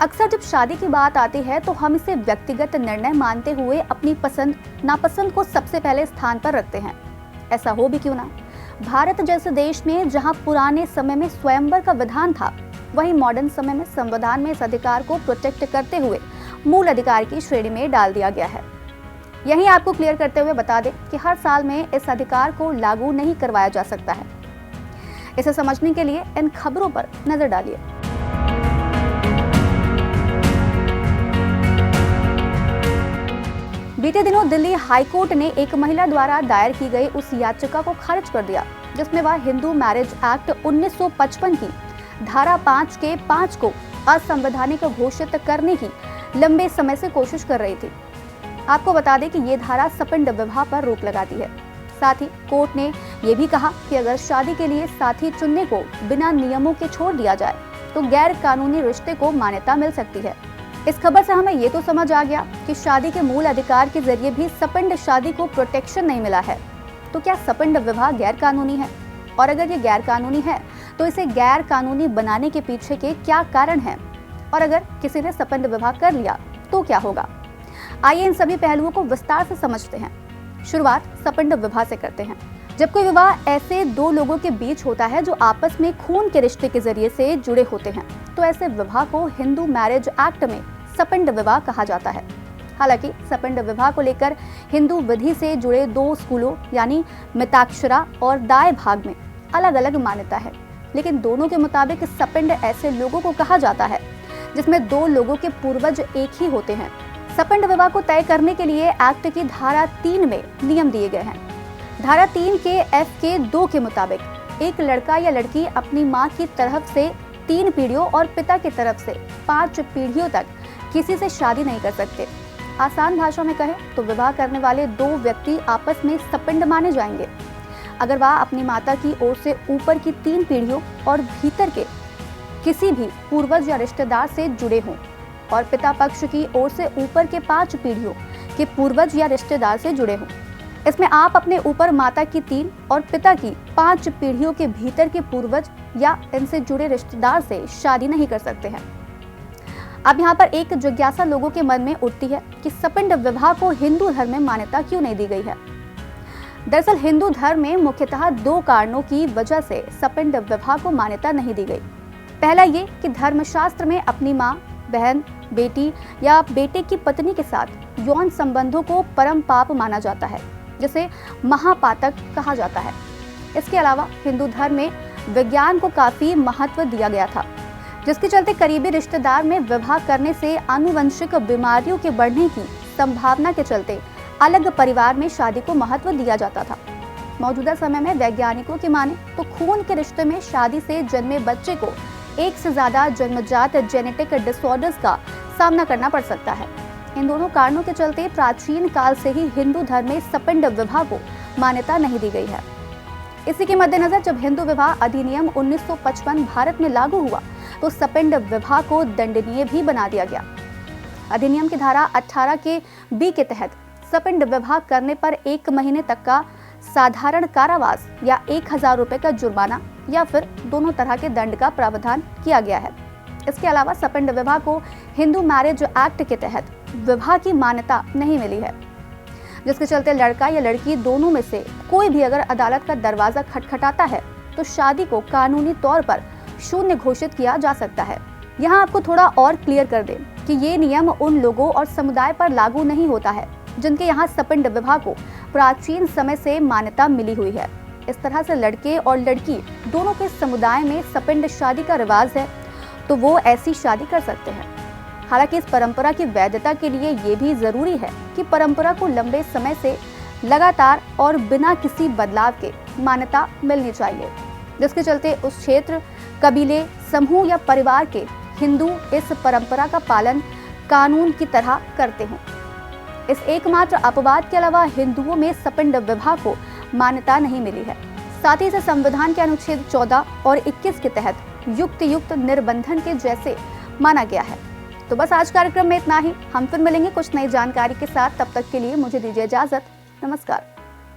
अक्सर जब शादी की बात आती है तो हम इसे व्यक्तिगत निर्णय मानते हुए अपनी पसंद नापसंद को सबसे पहले स्थान पर रखते हैं। ऐसा हो भी क्यों ना। भारत जैसे देश में जहां पुराने समय में स्वयंवर का विधान था, वहीं मॉडर्न समय में संविधान में इस अधिकार को प्रोटेक्ट करते हुए मूल अधिकार की श्रेणी में डाल दिया गया है। यही आपको क्लियर करते हुए बता दें कि हर साल में इस अधिकार को लागू नहीं करवाया जा सकता है। इसे समझने के लिए इन खबरों पर नजर डालिए। बीते दिनों दिल्ली हाईकोर्ट ने एक महिला द्वारा दायर की गई उस याचिका को खारिज कर दिया जिसमें वह हिंदू मैरिज एक्ट 1955 की धारा 5 के 5 को असंवैधानिक घोषित करने की लंबे समय से कोशिश कर रही थी। आपको बता दें कि ये धारा सपिंड विवाह पर रोक लगाती है। साथ ही कोर्ट ने यह भी कहा कि अगर शादी के लिए साथी चुनने को बिना नियमों के छोड़ दिया जाए तो गैर कानूनी रिश्ते को मान्यता मिल सकती है। इस खबर से हमें ये तो समझ आ गया कि शादी के मूल अधिकार के जरिए भी सपिंड शादी को प्रोटेक्शन नहीं मिला है। तो क्या सपिंड विवाह गैर कानूनी है? और अगर ये गैर कानूनी है तो इसे गैर कानूनी बनाने के पीछे के क्या कारण हैं? और अगर किसी ने सपिंड विवाह कर लिया तो क्या होगा? आइए इन सभी पहलुओं को विस्तार से समझते हैं। शुरुआत सपिंड विवाह से करते हैं। जब कोई विवाह ऐसे दो लोगों के बीच होता है जो आपस में खून के रिश्ते के जरिए से जुड़े होते हैं, तो ऐसे विवाह को हिंदू मैरिज एक्ट में सपिंड विवाह कहा जाता है। हालांकि सपिंड विवाह को लेकर हिंदू विधि से जुड़े दो स्कूलों यानी मिताक्षरा और दाय भाग में अलग अलग मान्यता है, लेकिन दोनों के मुताबिक सपिंड ऐसे लोगों को कहा जाता है जिसमें दो लोगों के पूर्वज एक ही होते हैं। सपिंड विवाह को तय करने के लिए एक्ट की धारा 3 में नियम दिए गए हैं। धारा 3 के F के 2 के मुताबिक एक लड़का या लड़की अपनी मां की तरफ से 3 पीढ़ियों और पिता की तरफ से 5 पीढ़ियों तक किसी से शादी नहीं कर सकते। आसान भाषा में कहें तो विवाह करने वाले दो व्यक्ति आपस में सपिंड माने जाएंगे अगर वह अपनी माता की ओर से ऊपर की 3 पीढ़ियों और भीतर के किसी भी पूर्वज या रिश्तेदार से जुड़े हों और पिता पक्ष की ओर से ऊपर के 5 पीढ़ियों के पूर्वज या रिश्तेदार से जुड़े हों। इसमें आप अपने ऊपर माता की 3 और पिता की 5 पीढ़ियों के भीतर के पूर्वज या इनसे जुड़े रिश्तेदार से शादी नहीं कर सकते हैं। अब यहाँ पर एक जिज्ञासा लोगों के मन में उठती है कि सपिंड विवाह को हिंदू धर्म में मान्यता क्यों नहीं दी गई है। दरअसल हिंदू धर्म में मुख्यतः 2 कारणों की वजह से सपिंड विवाह को मान्यता नहीं दी गई। पहला ये कि धर्मशास्त्र में अपनी माँ, बहन, बेटी या बेटे की पत्नी के साथ यौन संबंधों को परम पाप माना जाता है, जिसे महापातक कहा जाता है। इसके अलावा हिंदू धर्म में विज्ञान को काफी महत्व दिया गया था, जिसके चलते करीबी रिश्तेदार में विवाह करने से आनुवंशिक बीमारियों के बढ़ने की संभावना के चलते अलग परिवार में शादी को महत्व दिया जाता था। मौजूदा समय में वैज्ञानिकों की माने तो खून के रिश्ते में शादी से जन्मे बच्चे को एक से ज्यादा जन्मजात जेनेटिक डिसऑर्डर्स का सामना करना पड़ सकता है। इन दोनों कारणों के चलते प्राचीन काल से ही हिंदू धर्म में सपिंड विवाह को मान्यता नहीं दी गई है। इसी के मद्देनजर जब हिंदू विवाह अधिनियम 1955 भारत में लागू हुआ तो सपिंड विवाह को दंडनीय भी बना दिया गया। अधिनियम की धारा 18 के बी के तहत सपिंड विवाह करने पर 1 महीने तक का साधारण कारावास या 1000 रुपए का जुर्माना या फिर दोनों तरह के दंड का प्रावधान किया गया है। इसके अलावा सपिंड विवाह को हिंदू मैरिज एक्ट के तहत विवाह की मान्यता नहीं मिली है, जिसके चलते लड़का या लड़की दोनों में से कोई भी अगर अदालत का दरवाजा खटखटाता है तो शादी को कानूनी तौर पर शून्य घोषित किया जा सकता है। यहाँ आपको थोड़ा और क्लियर कर दें कि ये नियम उन लोगों और समुदाय पर लागू नहीं होता है जिनके यहाँ सपिंड विवाह को प्राचीन समय से मान्यता मिली हुई है। इस तरह से लड़के और लड़की दोनों के समुदाय में सपिंड शादी का रिवाज है तो वो ऐसी शादी कर सकते हैं। हालांकि इस परंपरा की वैधता के लिए ये भी जरूरी है कि परंपरा को लंबे समय से लगातार और बिना किसी बदलाव के मान्यता मिलनी चाहिए, जिसके चलते उस क्षेत्र, कबीले, समूह या परिवार के हिंदू इस परंपरा का पालन कानून की तरह करते हों। इस एकमात्र अपवाद के अलावा हिंदुओं में सपिंड विवाह को मान्यता नहीं मिली है। साथ ही इसे संविधान के अनुच्छेद 14 और 21 के तहत युक्त निर्बंधन के जैसे माना गया है। तो बस आज कार्यक्रम में इतना ही। हम फिर मिलेंगे कुछ नई जानकारी के साथ। तब तक के लिए मुझे दीजिए इजाजत। नमस्कार।